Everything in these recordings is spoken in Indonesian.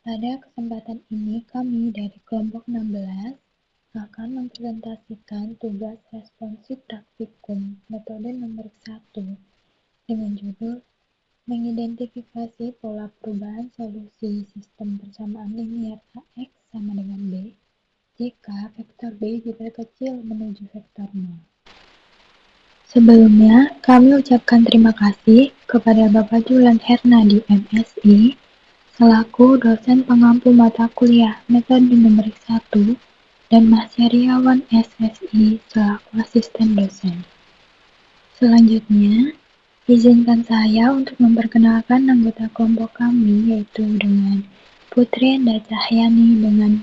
Pada kesempatan ini, kami dari kelompok 16 akan mempresentasikan tugas responsif praktikum metode nomor 1 dengan judul mengidentifikasi pola perubahan solusi sistem persamaan linier AX sama dengan B jika vektor B diperkecil menuju vektor 0. Sebelumnya, kami ucapkan terima kasih kepada Bapak Julan Hernadi MSI selaku dosen pengampu mata kuliah metode nomor 1 dan Mas Heriawan SSI selaku asisten dosen. Selanjutnya, izinkan saya untuk memperkenalkan anggota kelompok kami yaitu dengan Putri Enda Cahyani dengan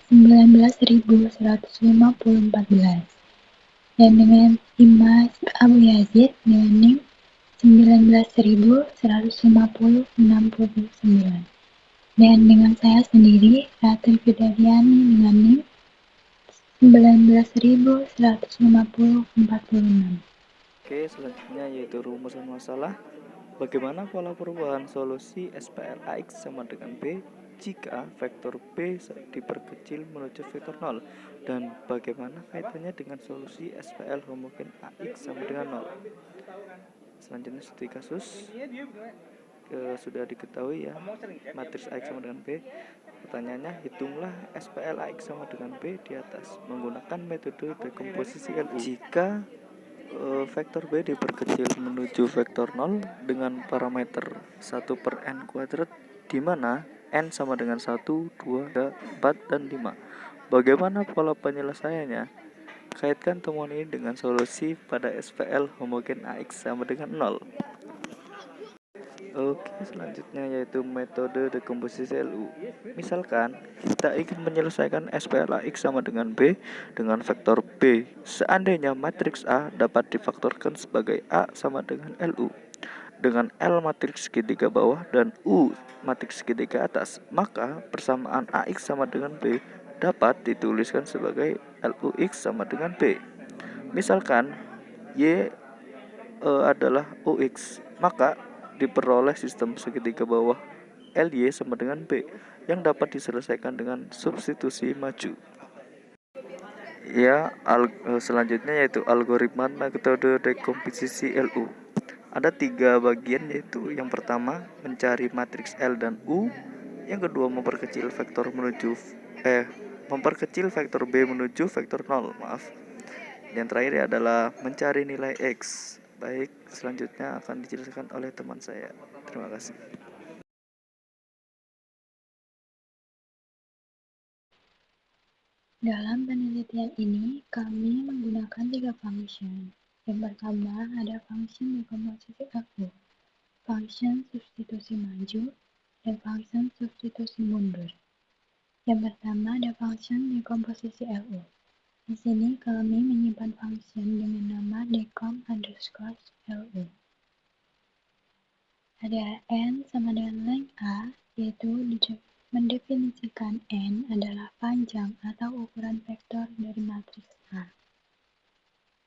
19.15014 dan dengan Dimas Abu Yazid dengan NIM 19.15069 dan dengan saya sendiri Ratu Fidaryani dengan NIM 19.15046. Oke, selanjutnya yaitu rumusan masalah. Bagaimana pola perubahan solusi SPL AX sama dengan B jika vektor B diperkecil menuju vektor 0, dan bagaimana kaitannya dengan solusi SPL homogen AX sama dengan 0. Selanjutnya studi kasus. Sudah diketahui ya, matriks AX sama dengan B. Pertanyaannya, hitunglah SPL AX sama dengan B di atas menggunakan metode dekomposisi LU. Jika vektor B diperkecil menuju vektor 0 dengan parameter 1/n kuadrat, di mana n sama dengan 1, 2, 3, 4, dan 5. Bagaimana pola penyelesaiannya? Kaitkan temuan ini dengan solusi pada SPL homogen AX sama dengan 0. Oke, selanjutnya yaitu metode dekomposisi LU. Misalkan kita ingin menyelesaikan SPL AX sama dengan B dengan vektor B. Seandainya matriks A dapat difaktorkan sebagai A sama dengan LU dengan L matriks segitiga bawah dan U matriks segitiga atas, maka persamaan AX sama dengan B dapat dituliskan sebagai LUX sama dengan B. Misalkan Y adalah UX, maka diperoleh sistem segitiga bawah LY sama dengan B yang dapat diselesaikan dengan substitusi maju. Ya, selanjutnya yaitu algoritma metode dekomposisi LU. Ada 3 bagian, yaitu yang pertama mencari matriks L dan U, yang kedua memperkecil vektor vektor B menuju vektor 0, Yang terakhir adalah mencari nilai X. Baik, selanjutnya akan dijelaskan oleh teman saya. Terima kasih. Dalam penelitian ini, kami menggunakan 3 function. Yang pertama ada function dekomposisi LU, function substitusi maju, dan function substitusi mundur. Yang pertama ada function dekomposisi LU. Di sini kami menyimpan function dengan nama decom_LU. Ada n sama dengan length A, yaitu mendefinisikan n adalah panjang atau ukuran vektor dari matriks A.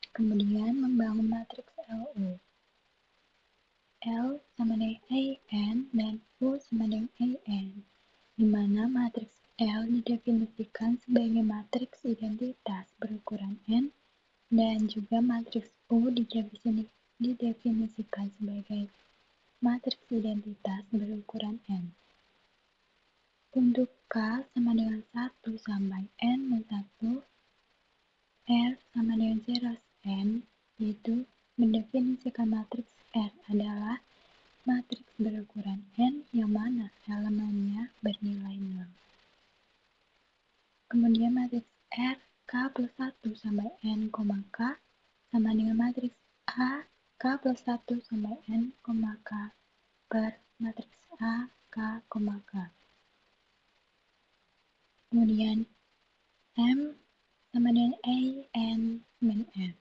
Kemudian membangun matriks LU. L sama dengan AN dan U sama dengan AN, di mana matriks L didefinisikan sebagai matriks identitas berukuran n dan juga matriks U didefinisikan sebagai matriks identitas berukuran n. Untuk K sama dengan 1 sampai N dan 1, R sama dengan 0 N, yaitu mendefinisikan matriks R adalah matriks berukuran n yang mana elemennya bernilai 0. Kemudian matriks R K plus 1 sampai N, K sama dengan matriks A K plus 1 sampai N, K per matriks A K, K. Kemudian M sama dengan A, N, min F,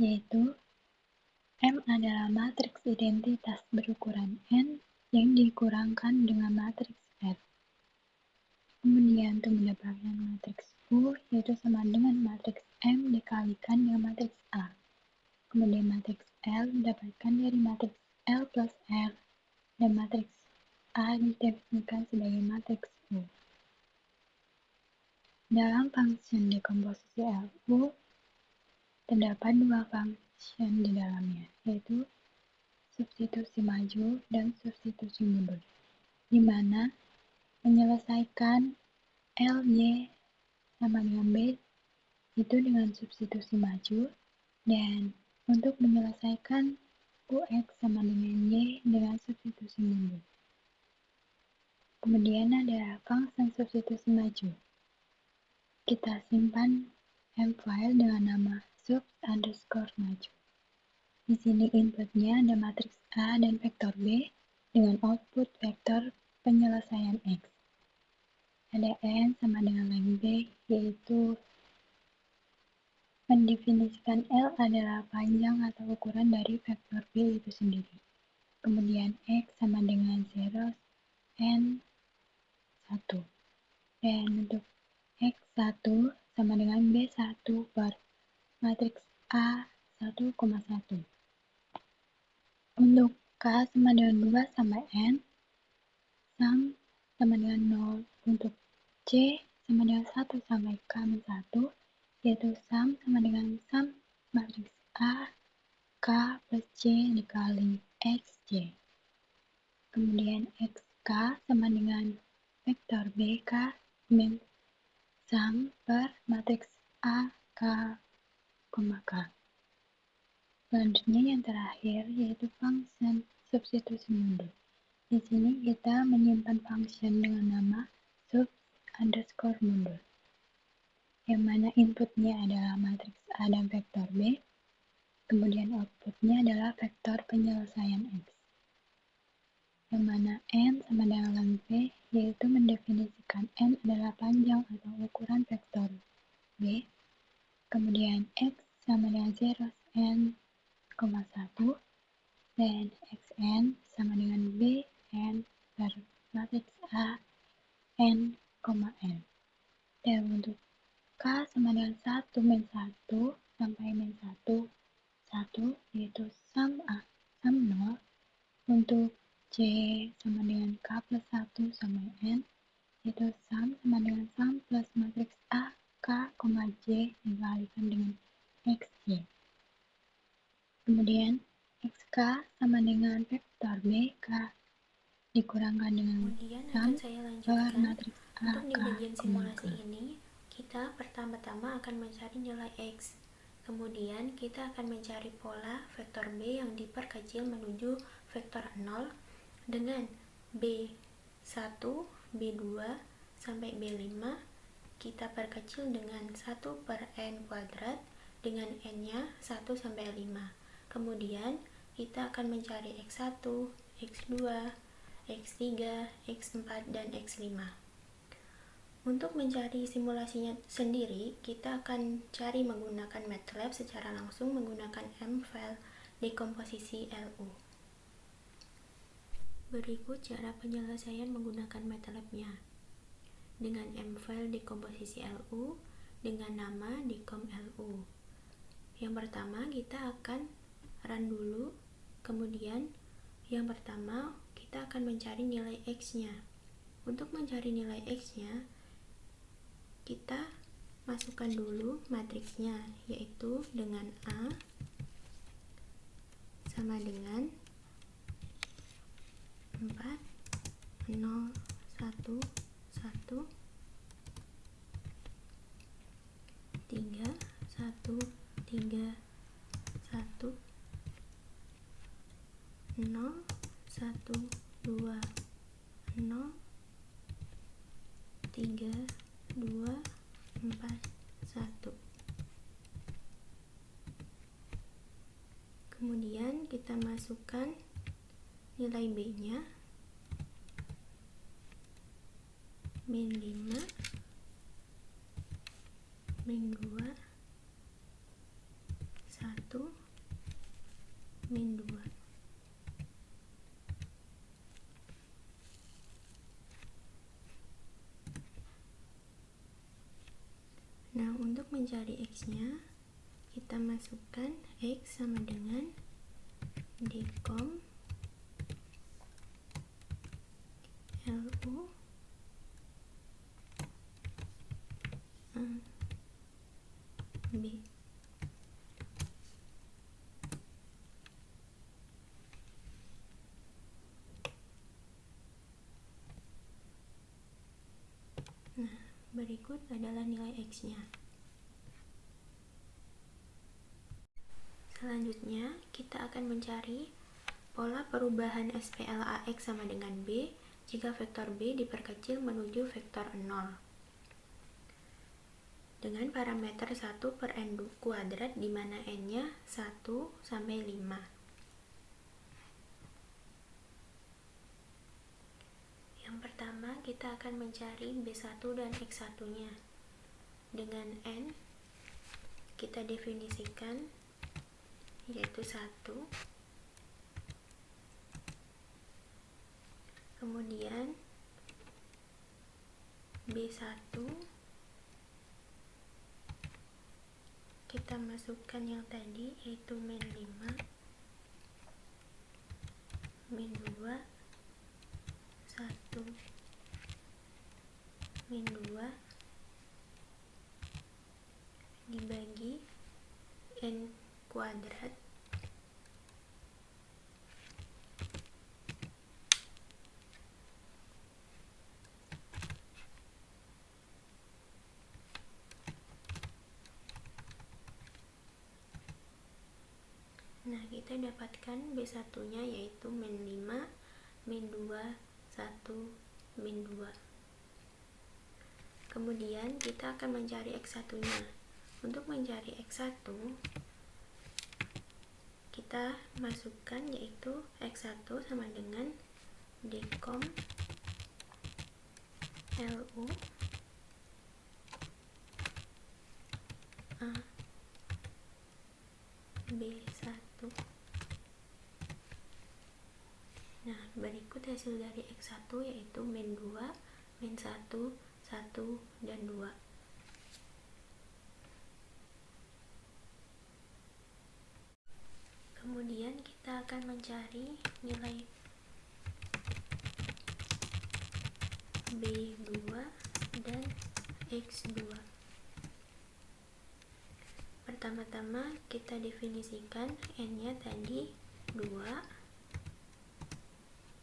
yaitu M adalah matriks identitas berukuran n yang dikurangkan dengan matriks F. Kemudian untuk mendapatkan matriks U, yaitu sama dengan matriks M dikalikan dengan matriks A. Kemudian matriks L didapatkan dari matriks L plus R, dan matriks A didefinisikan sebagai matriks U. Dalam function dekomposisi LU, terdapat dua function di dalamnya, yaitu substitusi maju dan substitusi mundur, di mana menyelesaikan LY sama dengan B itu dengan substitusi maju, dan untuk menyelesaikan UX sama dengan Y dengan substitusi mundur. Kemudian ada function substitusi maju. Kita simpan M-file dengan nama subs_maju. Di sini inputnya ada matriks A dan vektor B dengan output vektor penyelesaian X. Ada N sama dengan length B, yaitu mendefinisikan L adalah panjang atau ukuran dari vektor B itu sendiri. Kemudian X sama dengan 0, N 1. Dan untuk X1 sama dengan B1 per matriks A 1,1. Untuk K sama dengan 2 sampai N, sum sama dengan 0. Untuk C sama dengan 1 sampai K-1, yaitu sum sama dengan sum matriks A, K plus C dikali XC. Kemudian XK sama dengan vektor BK min sum per matriks A, K, K. Selanjutnya yang terakhir yaitu function substitusi mundur. Di sini kita menyimpan function dengan nama subs_mundur, yang mana inputnya adalah matriks A dan vektor B, kemudian outputnya adalah vektor penyelesaian X, yang mana N sama dengan length B, yaitu mendefinisikan N adalah panjang atau ukuran vektor B, kemudian X sama dengan 0, N, 1, dan Xn sama dengan Bn per matriks A, N, N. Dan untuk K sama dengan 1 min 1 sampai min 1, yaitu sum A, sum 0. Untuk C sama dengan K plus 1 sampai N, yaitu sum sama dengan sum plus matriks A, K, J dikalikan dengan XY. Kemudian XK sama dengan vektor BK dikurangkan dengan akan saya lanjutkan. matriks A, Untuk di bagian simulasi ini, kita pertama-tama akan mencari nilai X. Kemudian kita akan mencari pola vektor B yang diperkecil menuju vektor 0 dengan B1, B2, sampai B5 kita perkecil dengan 1 per N kuadrat dengan N-nya 1 sampai 5. Kemudian kita akan mencari X1, X2, X3, X4, dan X5. Untuk mencari simulasinya sendiri, kita akan cari menggunakan MATLAB secara langsung menggunakan M-file dekomposisi LU. Berikut cara penyelesaian menggunakan MATLAB-nya. Dengan M-file dekomposisi LU dengan nama dekom.lu. Yang pertama kita akan run dulu, kemudian yang pertama kita akan mencari nilai X-nya. Untuk mencari nilai X-nya, kita masukkan dulu matriksnya, yaitu dengan A sama dengan 4, 0, 1, 1, 3, 1, 3, 1, 0, 1, 2, 0, 3, 2, 4, 1. Kemudian kita masukkan nilai B-nya min 5, min 2, 1, min 2. Nah, untuk mencari X-nya, kita masukkan X sama dengan dekom LU B. Nah, berikut adalah nilai X-nya. Selanjutnya, kita akan mencari pola perubahan SPL AX sama dengan B jika vektor B diperkecil menuju vektor 0. Dengan parameter 1 per n kuadrat di mana n-nya 1 sampai 5. Yang pertama, kita akan mencari B1 dan X1-nya. Dengan n, kita definisikan yaitu 1. Kemudian B1 kita masukkan yang tadi yaitu min 5, min 2, 1, min 2 dibagi n kuadrat Nah, kita dapatkan B1-nya yaitu min 5, min 2, 1, min 2. Kemudian kita akan mencari X1-nya. Untuk mencari X1, kita masukkan yaitu X1 sama dengan dkom LU A B1. Nah, berikut hasil dari X1 yaitu min 2, min 1, 1, dan 2. Kemudian kita akan mencari nilai B2 dan X2. Pertama-tama kita definisikan n-nya tadi 2.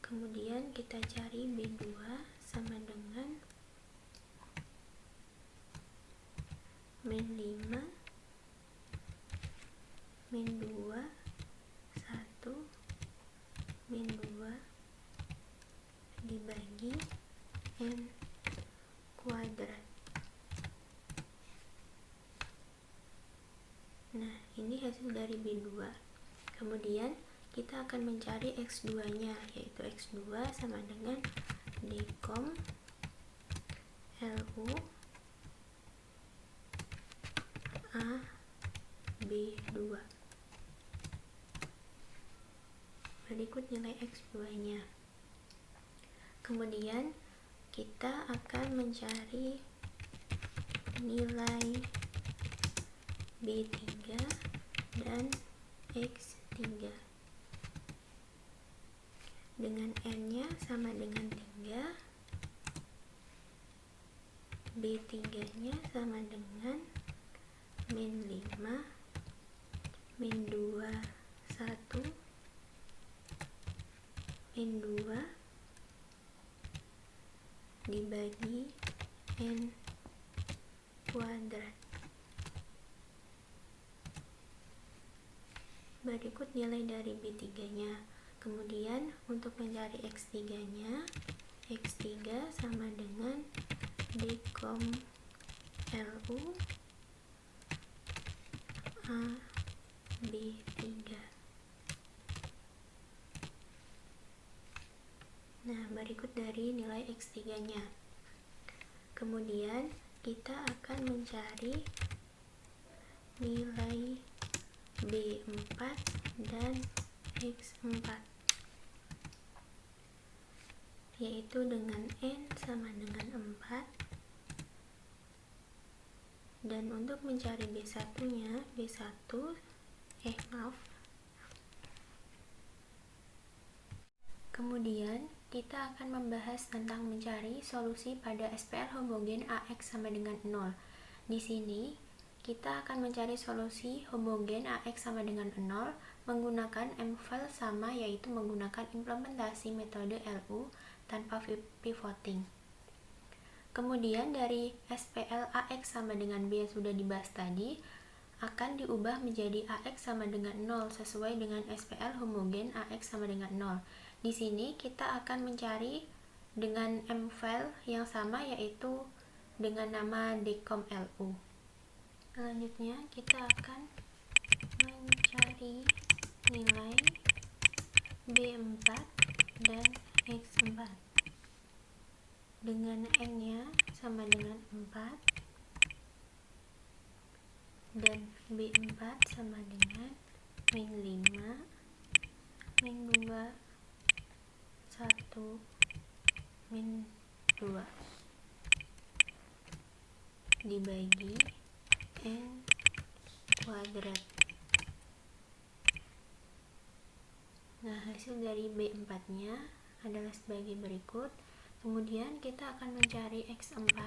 Kemudian kita cari B2 sama dengan min 5, min 2, 1, min 2 dibagi n kuadrat. Nah, ini hasil dari B2. Kemudian kita akan mencari X2-nya, yaitu X2 sama dengan dkom LU A B2. Berikut nilai X2-nya. Kemudian kita akan mencari nilai B3 dan X3. Dengan n-nya sama dengan 3, B3-nya sama dengan min 5, min 2, 1, min 2 dibagi n kuadrat. Berikut nilai dari B3-nya. Kemudian untuk mencari X3-nya, X3 sama dengan dkom LU A B3. Nah, berikut dari nilai X3-nya. Kemudian kita akan mencari nilai B4 dan X4, yaitu dengan n sama dengan 4. Dan untuk mencari B1-nya, kemudian kita akan membahas tentang mencari solusi pada SPL homogen AX sama dengan 0. Di sini, kita akan mencari solusi homogen AX sama dengan 0 menggunakan M-file sama, yaitu menggunakan implementasi metode LU tanpa pivoting. Kemudian dari SPL AX sama dengan B yang sudah dibahas tadi akan diubah menjadi AX sama dengan 0 sesuai dengan SPL homogen AX sama dengan 0. Di sini kita akan mencari dengan M-file yang sama, yaitu dengan nama decom.lu. Selanjutnya kita akan mencari nilai B4 dan X4 dengan N-nya sama dengan 4 dan B4 sama dengan min 5, min 2, 1, min 2 dibagi N kuadrat. Nah, hasil dari B4 nya adalah sebagai berikut. Kemudian kita akan mencari X4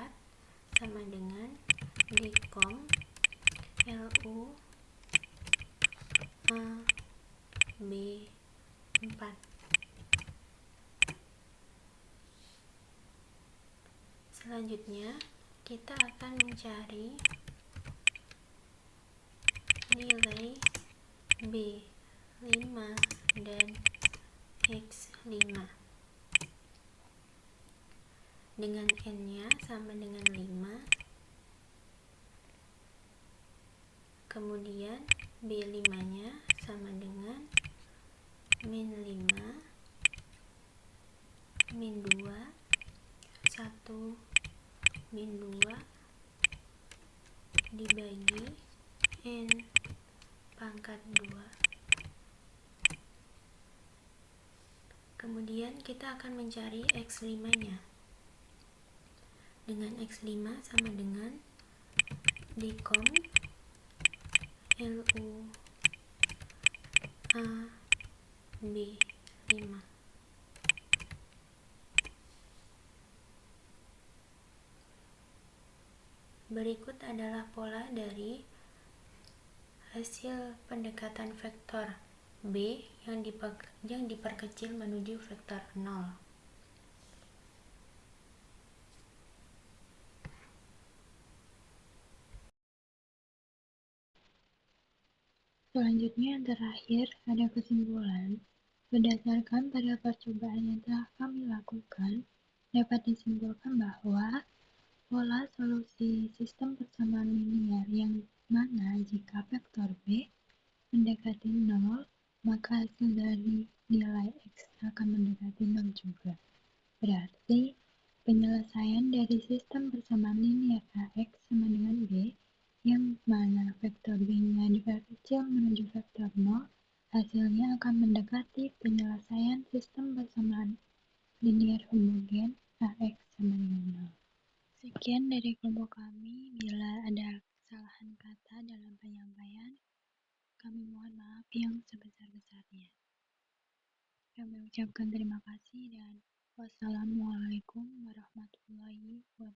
sama dengan decom LU A B4. Selanjutnya kita akan mencari nilai B5 dan X5 dengan N-nya sama dengan 5, kemudian B5-nya sama dengan min 5, min 2, 1, min 2 dibagi N pangkat 2. Kemudian kita akan mencari X5-nya. Dengan X5 sama dengan decom LU A B5. Berikut adalah pola dari hasil pendekatan vektor B yang diperkecil menuju vektor 0. Selanjutnya yang terakhir ada kesimpulan. Berdasarkan pada percobaan yang telah kami lakukan, dapat disimpulkan bahwa pola solusi sistem persamaan linier yang mana jika vektor B mendekati 0, maka hasil dari nilai X akan mendekati 0 juga. Berarti, penyelesaian dari sistem persamaan linier AX sama dengan B, yang mana vektor B-nya diperkecil menuju vektor 0, hasilnya akan mendekati penyelesaian sistem persamaan linier homogen AX sama dengan 0. Sekian dari kelompok kami. Bila ada kesalahan kata dalam penyampaian, kami mohon maaf yang sebesar-besarnya. Kami ucapkan terima kasih dan wassalamualaikum warahmatullahi